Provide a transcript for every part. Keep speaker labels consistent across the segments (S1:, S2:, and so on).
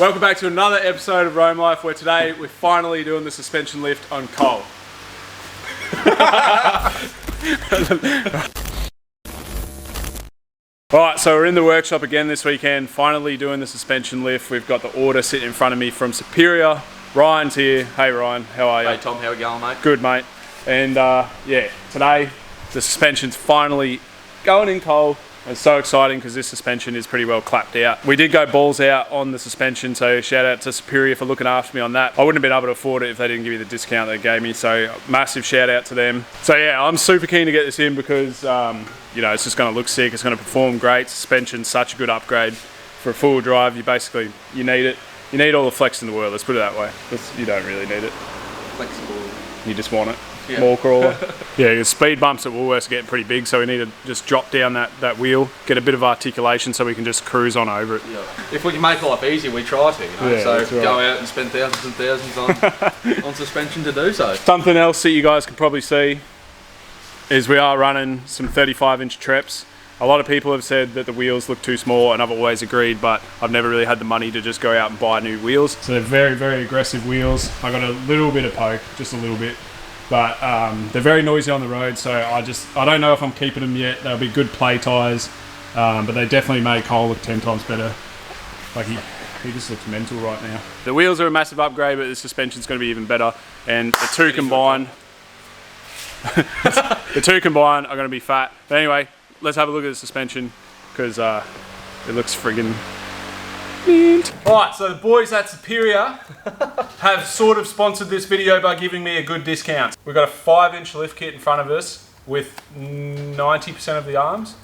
S1: Welcome back to another episode of Roam Life, where today we're finally doing the suspension lift on Cole. Alright, so we're in the workshop again this weekend, finally doing the suspension lift. We've got the order sitting in front of me from Superior. Ryan's here. Hey Ryan, how are you?
S2: Hey Tom, how we going, mate?
S1: Good, mate. And yeah, today the suspension's finally going in Cole. It's so exciting because this suspension is pretty well clapped out. We did go balls out on the suspension, so shout out to Superior for looking after me on that. I wouldn't have been able to afford it if they didn't give me the discount they gave me, so massive shout out to them. So yeah, I'm super keen to get this in because you know, it's just going to look sick, it's going to perform great. Suspension's such a good upgrade for a full drive. You need it. You need all the flex in the world, let's put it that way. You don't really need it.
S2: Flexible.
S1: You just want it.
S2: Yeah.
S1: More crawler. Yeah, the speed bumps at Woolworths are getting pretty big, so we need to just drop down that wheel, get a bit of articulation so we can just cruise on over it.
S2: Yeah. If we can make life easy, we try to, you know.
S1: Yeah,
S2: so
S1: that's right.
S2: Go out and spend thousands and thousands on suspension to do so.
S1: Something else that you guys can probably see is we are running some 35-inch treps. A lot of people have said that the wheels look too small, and I've always agreed, but I've never really had the money to just go out and buy new wheels. So they're very, very aggressive wheels. I got a little bit of poke, just a little bit. But they're very noisy on the road, so I don't know if I'm keeping them yet. They'll be good play tyres, but they definitely make Cole look 10 times better. Like he just looks mental right now. The wheels are a massive upgrade, but the suspension's going to be even better. And the two combined, are going to be fat. But anyway, let's have a look at the suspension because it looks friggin' mint. Alright, so the boys at Superior have sort of sponsored this video by giving me a good discount. We've got a 5-inch lift kit in front of us with 90% of the arms.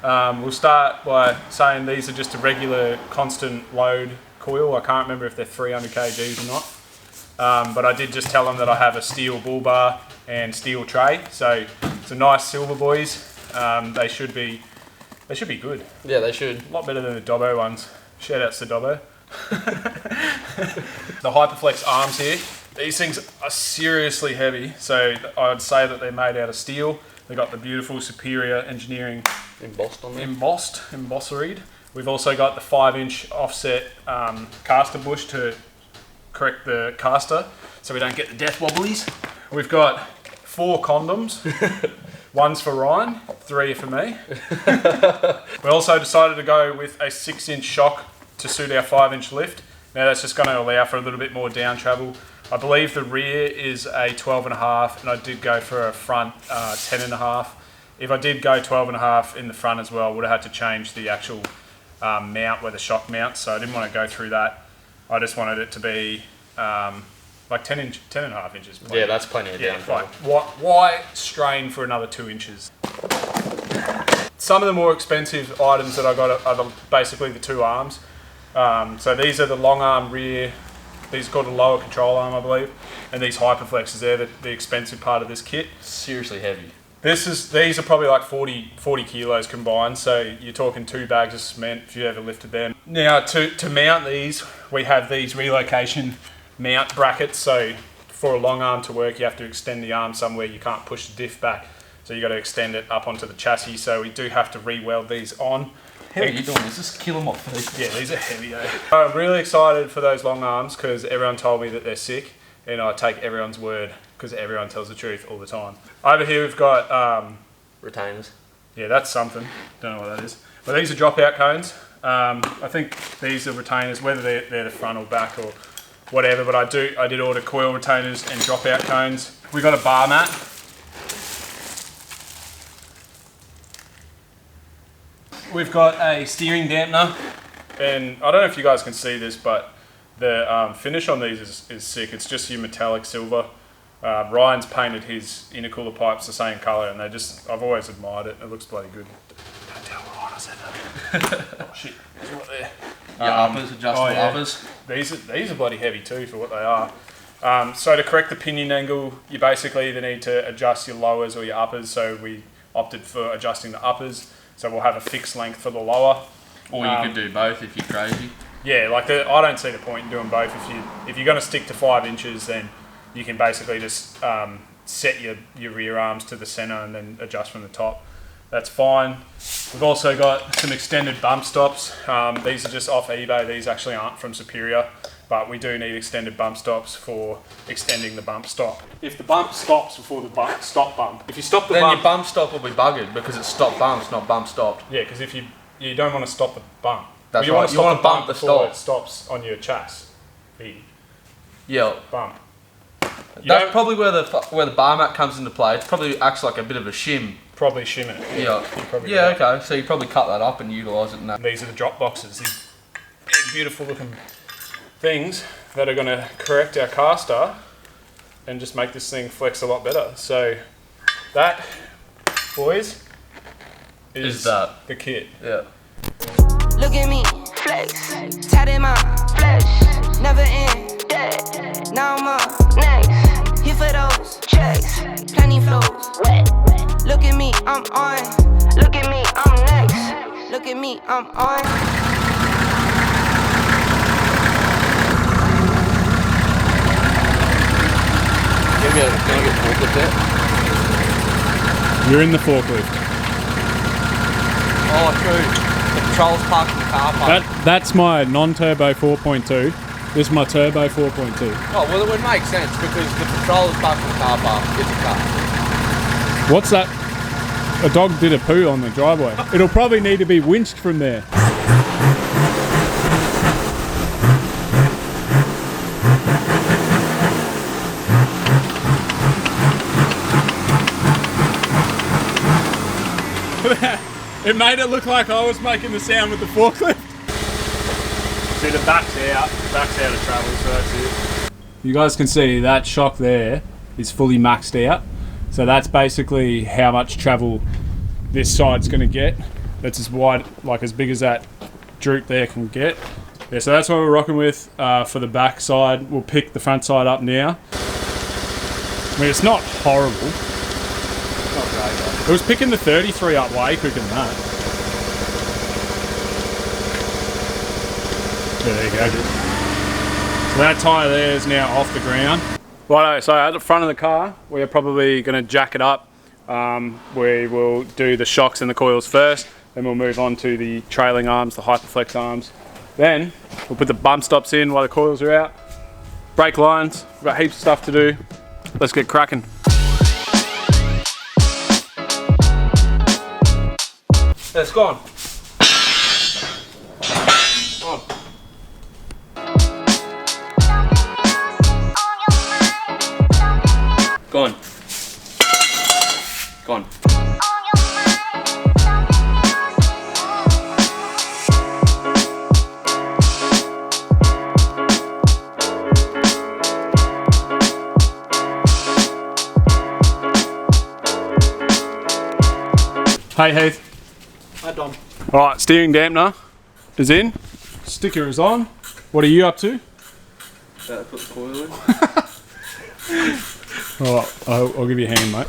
S1: We'll start by saying these are just a regular constant load coil. I can't remember if they're 300 kgs or not. But I did just tell them that I have a steel bull bar and steel tray. So it's a nice silver, boys. They should be good.
S2: Yeah, they should.
S1: A lot better than the Dobbo ones. Shout outs to Dobbo. The Hyperflex arms here, these things are seriously heavy, so I'd say that they're made out of steel. They've got the beautiful Superior engineering
S2: Embossed on them.
S1: embosseried. We've also got the 5-inch offset caster bush to correct the caster so we don't get the death wobblies. We've got 4 condoms. One's for Ryan, 3 are for me. We also decided to go with a 6-inch shock to suit our 5-inch lift. Now that's just going to allow for a little bit more down travel. I believe the rear is a 12.5 and I did go for a front 10.5. If I did go 12.5 in the front as well, I would have had to change the actual mount where the shock mounts, so I didn't want to go through that. I just wanted it to be like 10.5 inches.
S2: Yeah, that's plenty of down travel.
S1: Why strain for another 2 inches? Some of the more expensive items that I got are basically the 2 arms. So these are the long arm rear. These are called a lower control arm, I believe. And these Hyperflexes, they're the expensive part of this kit.
S2: Seriously heavy.
S1: These are probably like 40 kilos combined, so you're talking 2 bags of cement if you ever lifted them. Now to mount these, we have these relocation mount brackets. So for a long arm to work, you have to extend the arm somewhere. You can't push the diff back, so you got to extend it up onto the chassis. So we do have to re-weld these on.
S2: How are you doing this? Just kill them off, please.
S1: Yeah, these are heavy. I'm really excited for those long arms because everyone told me that they're sick, and I take everyone's word because everyone tells the truth all the time. Over here we've got
S2: retainers.
S1: Yeah, that's something. Don't know what that is. But these are dropout cones. I think these are retainers, whether they're the front or back or whatever. But I did order coil retainers and dropout cones. We got a bar mat. We've got a steering dampener, and I don't know if you guys can see this, but the finish on these is sick. It's just your metallic silver. Ryan's painted his intercooler pipes the same colour, and I've always admired it. It looks bloody good. Don't tell Ryan I said that. Oh shit, there's what there.
S2: Uppers, adjustable uppers.
S1: These are bloody heavy too for what they are. So to correct the pinion angle, you basically either need to adjust your lowers or your uppers. So we opted for adjusting the uppers. So we'll have a fixed length for the lower.
S2: Or you could do both if you're crazy.
S1: Yeah, I don't see the point in doing both. If you're going to stick to 5 inches, then you can basically just set your rear arms to the centre and then adjust from the top. That's fine. We've also got some extended bump stops. These are just off eBay. These actually aren't from Superior, but we do need extended bump stops for extending the bump stop. If the bump stops before the stop bump, if you stop the
S2: then
S1: bump...
S2: your bump stop will be buggered because it's stop bumps, not bump stopped.
S1: Yeah, because if you don't want to stop the bump.
S2: That's
S1: you
S2: right.
S1: want to
S2: You
S1: stop
S2: want
S1: the
S2: to bump
S1: bump
S2: the
S1: before
S2: stop.
S1: it stops on your chassis.
S2: Yeah.
S1: Bump.
S2: That's probably where the bar mat comes into play. It probably acts like a bit of a shim.
S1: Probably shim it.
S2: Yeah. Yeah, okay. So you probably cut that up and utilise it in that.
S1: These are the drop boxes. These big, beautiful looking things that are going to correct our caster and just make this thing flex a lot better. So that, boys, is
S2: that
S1: the kit.
S2: Yeah.
S3: Look at me, flex, tight in my flesh, never end, dead. Now I'm up next, here for those checks, plenty flows, wet. Look at me, I'm on. Look at me, I'm next. Look at me, I'm on.
S2: Can I get forklift there?
S1: You're in the forklift.
S2: Oh, true. The patrol's parked in the car park.
S1: That's my non-turbo 4.2. This is my turbo 4.2.
S2: Oh, well, it would make sense because the patrol is parked in the car park. It's a car.
S1: What's that? A dog did a poo on the driveway. It'll probably need to be winched from there. It made it look like I was making the sound with the forklift. See, the back's out. The back's out of travel, so that's it. You guys can see that shock there is fully maxed out. So that's basically how much travel this side's going to get. That's as wide, like as big as that droop there can get. Yeah, so that's what we're rocking with for the back side. We'll pick the front side up now. I mean, it's not horrible.
S2: It's not great, though.
S1: It was picking the 33 up way quicker than that. Yeah, there you go. So that tyre there is now off the ground. Righto, so at the front of the car, we're probably going to jack it up. We will do the shocks and the coils first, then we'll move on to the trailing arms, the Hyperflex arms. Then we'll put the bump stops in while the coils are out. Brake lines, we've got heaps of stuff to do. Let's get cracking.
S2: It's gone. On. Gone. Gone.
S1: Hey Heath.
S2: Hi Dom.
S1: Alright, steering dampener is in. Sticker is on. What are you up to?
S2: Put the coil in.
S1: Alright, I'll give you a hand, mate.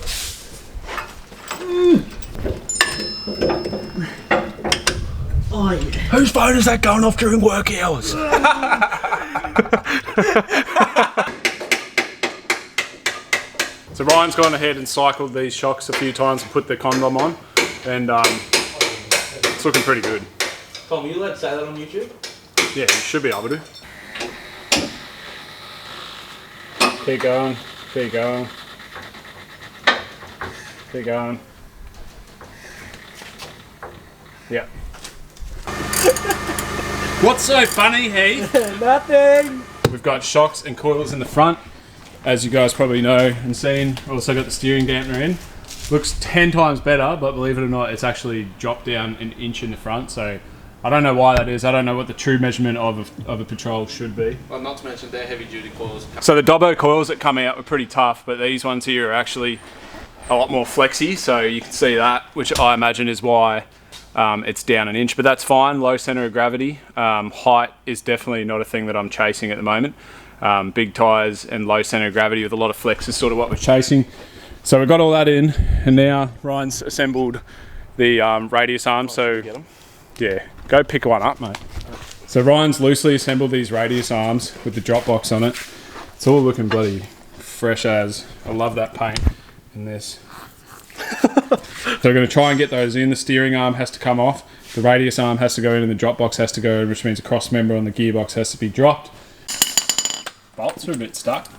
S4: Oh, yeah.
S1: Whose phone is that going off during work hours? So Ryan's gone ahead and cycled these shocks a few times and put the condom on, and it's looking pretty good.
S2: Tom, are you allowed to say that on YouTube?
S1: Yeah, you should be able to. Keep going, keep going. Keep going. Yeah. What's so funny, Heath?
S4: Nothing.
S1: We've got shocks and coils in the front, as you guys probably know and seen. We've also got the steering dampener in. Looks 10 times better, but believe it or not, it's actually dropped down an inch in the front. So I don't know why that is. I don't know what the true measurement of a Patrol should be.
S2: Well, not to mention they're heavy duty coils.
S1: So the Dobbo coils that come out were pretty tough, but these ones here are actually a lot more flexy. So you can see that, which I imagine is why it's down an inch, but that's fine. Low center of gravity. Height is definitely not a thing that I'm chasing at the moment. Big tyres and low center of gravity with a lot of flex is sort of what we're chasing. So we've got all that in, and now Ryan's assembled the radius arms. So yeah, go pick one up, mate. So Ryan's loosely assembled these radius arms with the drop box on it. It's all looking bloody fresh as. I love that paint in this. So we're going to try and get those in. The steering arm has to come off. The radius arm has to go in and the drop box has to go in, which means the cross member on the gearbox has to be dropped. Bolts are a bit stuck.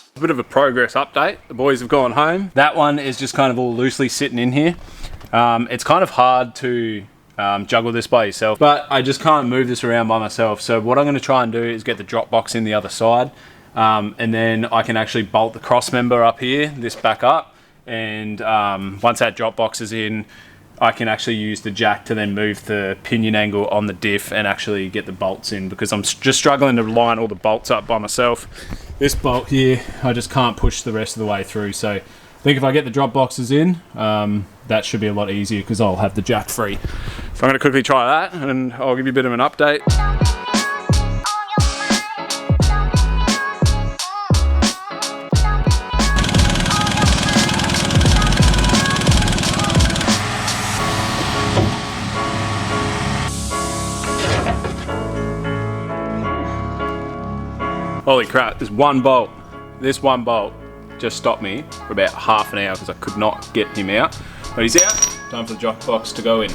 S1: A bit of a progress update. The boys have gone home. That one is just kind of all loosely sitting in here. It's kind of hard to juggle this by yourself, but I just can't move this around by myself. So what I'm going to try and do is get the drop box in the other side, and then I can actually bolt the cross member up here, this back up, and once that drop box is in, I can actually use the jack to then move the pinion angle on the diff and actually get the bolts in, because I'm just struggling to line all the bolts up by myself. This bolt here, I just can't push the rest of the way through. So I think if I get the drop boxes in, that should be a lot easier because I'll have the jack free. So I'm going to quickly try that and I'll give you a bit of an update. Holy crap, this one bolt just stopped me for about half an hour because I could not get him out. But he's out, time for the drop box to go in.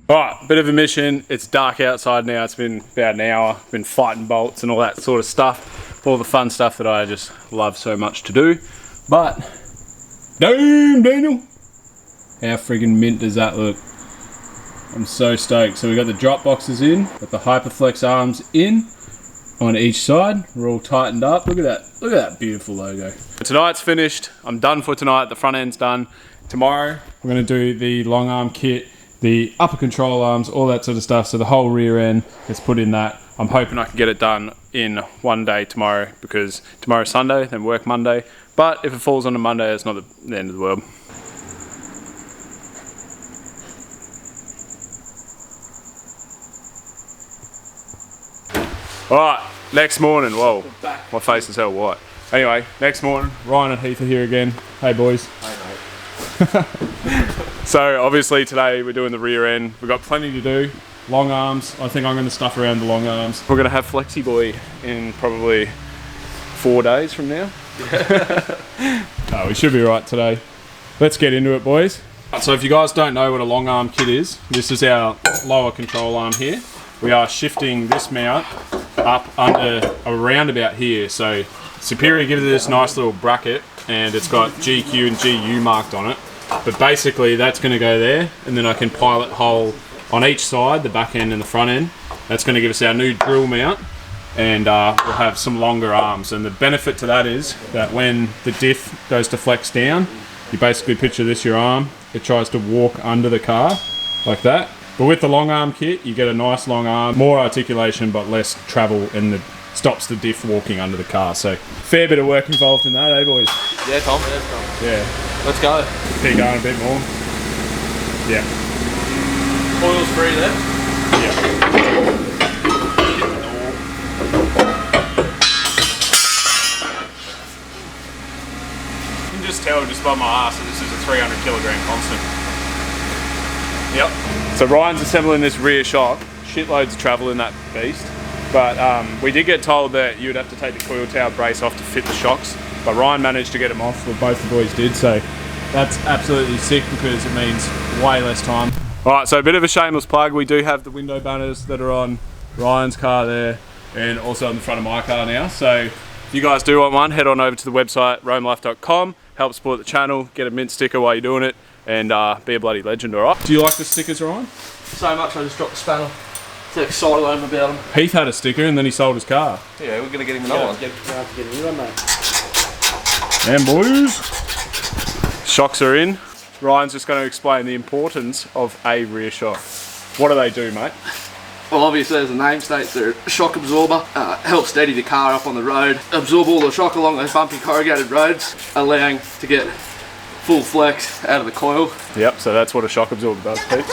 S1: Alright, bit of a mission. It's dark outside now. It's been about an hour. Been fighting bolts and all that sort of stuff. All the fun stuff that I just love so much to do. But, damn Daniel! How friggin' mint does that look? I'm so stoked. So we got the drop boxes in, got the Hyperflex arms in on each side. We're all tightened up. Look at that. Look at that beautiful logo. Tonight's finished. I'm done for tonight. The front end's done. Tomorrow, we're going to do the long arm kit, the upper control arms, all that sort of stuff. So the whole rear end is put in that. I'm hoping I can get it done in one day tomorrow, because tomorrow's Sunday, then work Monday. But if it falls on a Monday, it's not the end of the world. Alright, next morning. Whoa, my face is hell white. Anyway, next morning, Ryan and Heath are here again. Hey boys.
S2: Hey mate.
S1: So obviously today we're doing the rear end. We've got plenty to do. Long arms. I think I'm going to stuff around the long arms. We're going to have Flexi Boy in probably 4 days from now. Oh, we should be right today. Let's get into it, boys. So if you guys don't know what a long arm kit is, this is our lower control arm here. We are shifting this mount up under around about here. So Superior gives it this nice little bracket, and it's got GQ and GU marked on it. But basically that's going to go there, and then I can pilot hole on each side, the back end and the front end. That's going to give us our new drill mount, and we'll have some longer arms. And the benefit to that is that when the diff goes to flex down, you basically picture this your arm, it tries to walk under the car like that. But with the long arm kit, you get a nice long arm, more articulation but less travel, and it stops the diff walking under the car. So fair bit of work involved in that, eh boys?
S2: Yeah, Tom. Let's go.
S1: Yeah.
S2: Let's go.
S1: Keep going a bit more. Yeah.
S2: Oil's free there.
S1: Yeah. You can just tell just by my ass that this is a 300 kilogram constant. Yep. So Ryan's assembling this rear shock. Shitloads of travel in that beast. But we did get told that you would have to take the coil tower brace off to fit the shocks. But Ryan managed to get them off, well, both the boys did. So that's absolutely sick because it means way less time. All right, so a bit of a shameless plug. We do have the window banners that are on Ryan's car there. and also on the front of my car now. So if you guys do want one, head on over to the website roamlife.com, help support the channel, get a mint sticker while you're doing it, and be a bloody legend, alright? Do you like the stickers, Ryan?
S2: So much I just dropped the spanner. So excited I'm about them.
S1: Heath had a sticker and then he sold his car.
S2: Yeah, we're gonna get him another one.
S4: Have to get a new one, mate.
S1: And boys, shocks are in. Ryan's just going to explain the importance of a rear shock. What do they do, mate?
S2: Well, obviously, as the name states, they're a shock absorber. Help steady the car up on the road, absorb all the shock along those bumpy corrugated roads, allowing to get full flex out of the coil.
S1: Yep, so that's what a shock absorber does, Pete.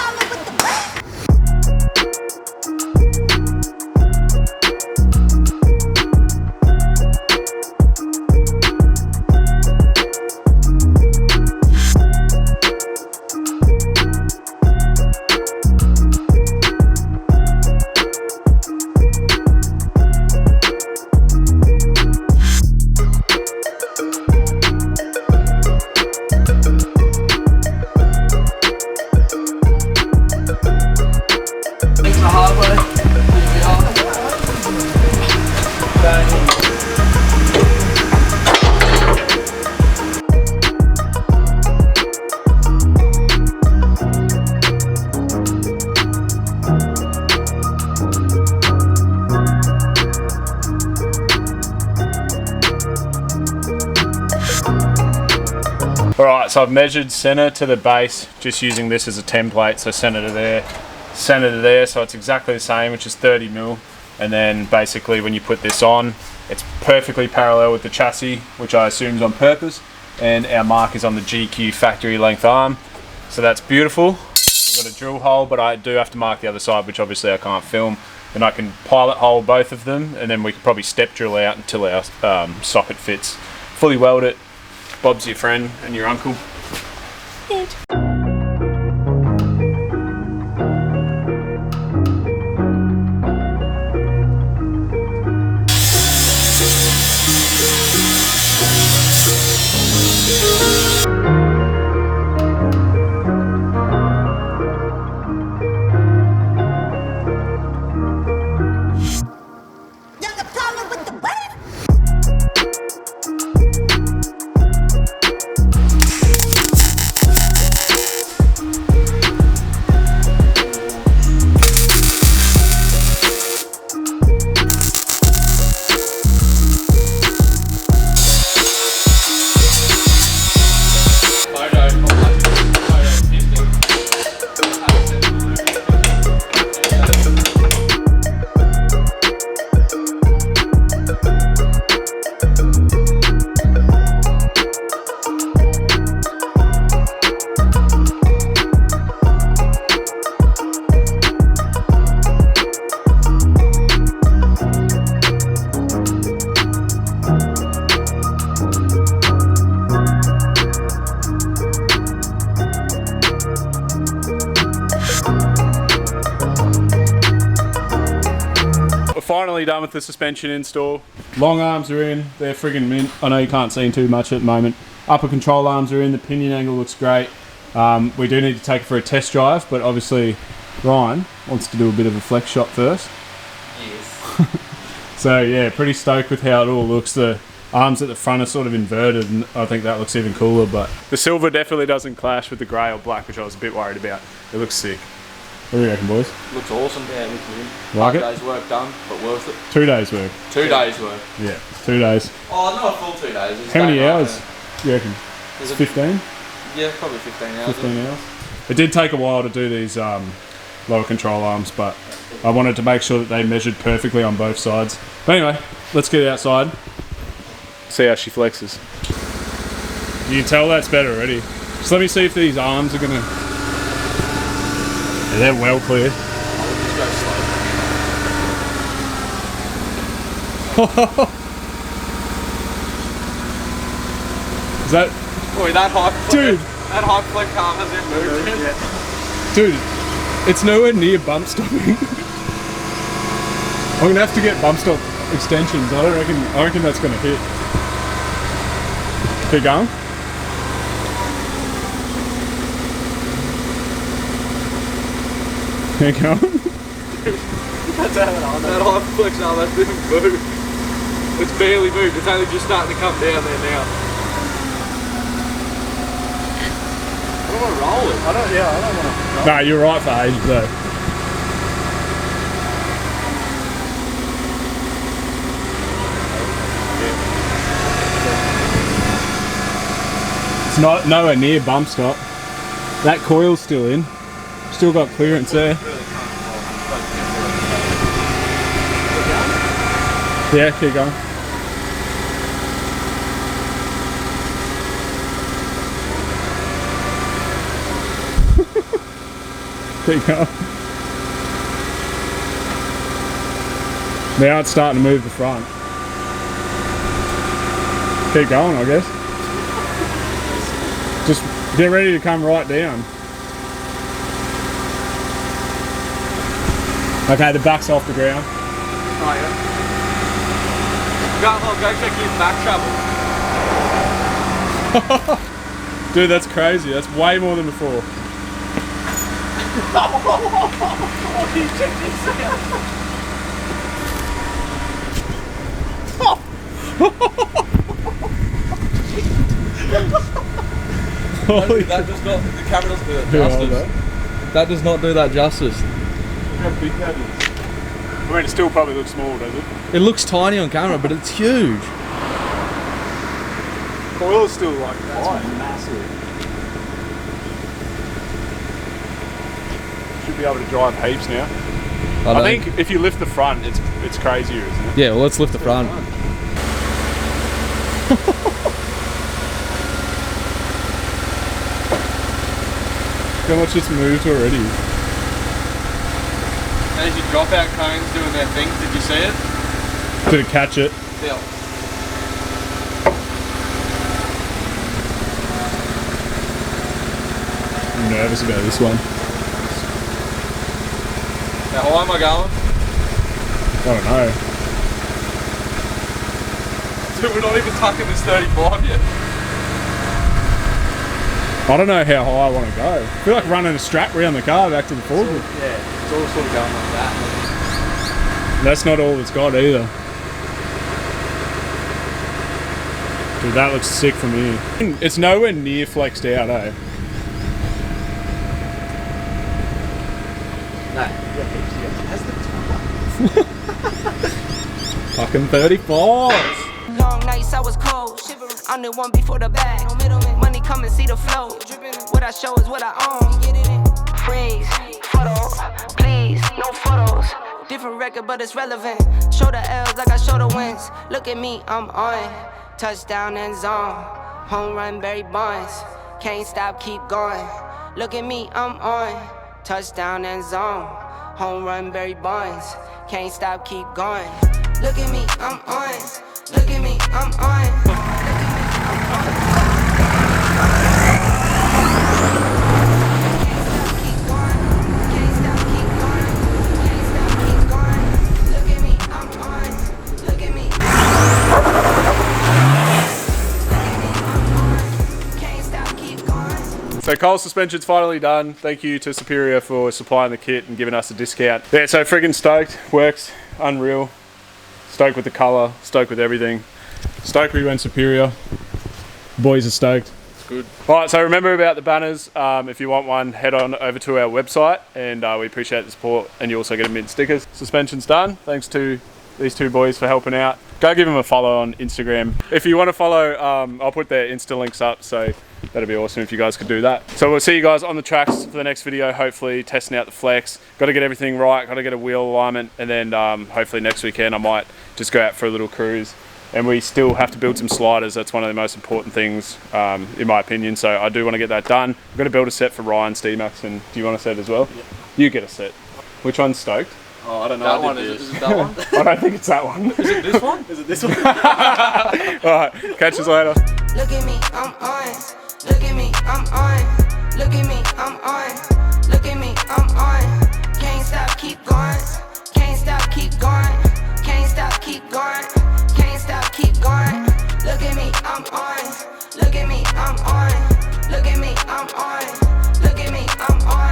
S1: Alright, so I've measured center to the base, just using this as a template, so center to there, so it's exactly the same, which is 30 mil. And then basically when you put this on, it's perfectly parallel with the chassis, which I assume is on purpose, and our mark is on the GQ factory length arm, so that's beautiful. We've got a drill hole, but I do have to mark the other side, which obviously I can't film, and I can pilot hole both of them, and then we could probably step drill out until our socket fits. Fully weld it. Bob's your friend and your uncle. Finally done with the suspension install. Long arms are in, they're friggin' mint. I know you can't see too much at the moment. Upper control arms are in, the pinion angle looks great. We do need to take it for a test drive, but obviously Ryan wants to do a bit of a flex shot first.
S2: Yes.
S1: So yeah, pretty stoked with how it all looks. The arms at the front are sort of inverted, and I think that looks even cooler, but the silver definitely doesn't clash with the grey or black, which I was a bit worried about. It looks sick. What do you reckon, boys?
S2: Looks awesome. Yeah, looks good.
S1: Like it?
S2: 5 days work done, but worth it.
S1: 2 days work.
S2: 2 days work.
S1: Yeah, 2 days.
S2: Oh, not a full 2 days. It's
S1: How many
S2: day
S1: hours
S2: night,
S1: do you reckon?
S2: Is it-
S1: 15?
S2: Yeah, probably 15 hours.
S1: 15 hours. It did take a while to do these lower control arms, but I wanted to make sure that they measured perfectly on both sides. But anyway, let's get outside. See how she flexes. You can tell that's better already. Just let me see if these arms are gonna... Yeah, they're well clear.
S2: I'll just go slow.
S1: Is that...
S2: Boy, that high
S1: Dude!
S2: That high flex arm hasn't moved yet.
S1: Dude, it's nowhere near bump stopping. I'm gonna have to get bump stop extensions. I reckon that's gonna hit. Keep going. Keep going.
S2: That's that Hyperflex arm, that didn't move. It's barely moved, it's only just starting to come down there now. I don't want to roll it. I don't want to.
S1: No, you're right for ages though. It's not nowhere near bump stop. That coil's still in. Still got clearance there. Yeah, keep going. Keep going. Now it's starting to move the front. Keep going, I guess. Just get ready to come right down. Okay, the back's off the ground.
S2: Oh yeah. Go check your back trouble.
S1: Dude, that's crazy. That's way more than before.
S2: He checked himself. That does not, the camera doesn't do that justice. That does not do that justice.
S1: How big that is. I mean, it still probably looks small, does it?
S2: It looks tiny on camera, but it's huge.
S1: Coil is still like that.
S4: Massive.
S1: Should be able to drive heaps now. I think if you lift the front, it's crazier, isn't it?
S2: Yeah, well, let's lift the front.
S1: How much it's moved already?
S2: There's your dropout cones doing their thing. Did you see it?
S1: Did it catch it?
S2: Yeah.
S1: I'm nervous about this one.
S2: How high am I going?
S1: I don't know.
S2: Dude, we're not even tucking this 35 yet.
S1: I don't know how high I want to go. I feel like running a strap around the car back to the forward.
S2: Yeah, it's all sort of going like that.
S1: That's not all it's got either. Dude, that looks sick from here. It's nowhere near flexed out, eh? Fucking 34s.
S3: Long nights I was cold. I'm the one before the bag. No middleman. Money come and see the flow. What I show is what I own. Freeze, photo, please, no photos. Different record, but it's relevant. Show the L's like I show the wins. Look at me, I'm on. Touchdown and zone. Home run, Barry Bonds. Can't stop, keep going. Look at me, I'm on. Touchdown and zone. Home run, Barry Bonds. Can't stop, keep going. Look at me, I'm on. Look at me, I'm on.
S1: So Cole suspension's finally done. Thank you to Superior for supplying the kit and giving us a discount. Yeah, so friggin' stoked. Works unreal. Stoked with the colour, stoked with everything. Stoked we went Superior. Boys are stoked.
S2: It's good.
S1: Alright, so remember about the banners. If you want one, head on over to our website and we appreciate the support, and you also get a mint stickers. Suspension's done. Thanks to these two boys for helping out. Go give them a follow on Instagram. If you want to follow, I'll put their Insta links up, so that'd be awesome if you guys could do that. So we'll see you guys on the tracks for the next video, hopefully testing out the flex. Got to get everything right, got to get a wheel alignment, and then hopefully next weekend I might just go out for a little cruise. And we still have to build some sliders. That's one of the most important things, in my opinion. So I do want to get that done. I'm going to build a set for Ryan Steemax, and do you want a set as well? Yeah. You get a set. Which one's stoked?
S2: Oh, I don't know. That one, is it that one?
S1: I don't think it's that one.
S2: Is it this one? Is it this one?
S1: Alright, catch us later.
S3: Look at me, I'm on. Look at me, I'm on. Look at me, I'm on. Look at me, I'm on. Can't stop, keep going. Can't stop, keep going. Can't stop, keep going. Can't stop, keep going. Look at me, I'm on. Look at me, I'm on. Look at me, I'm on. Look at me, I'm on.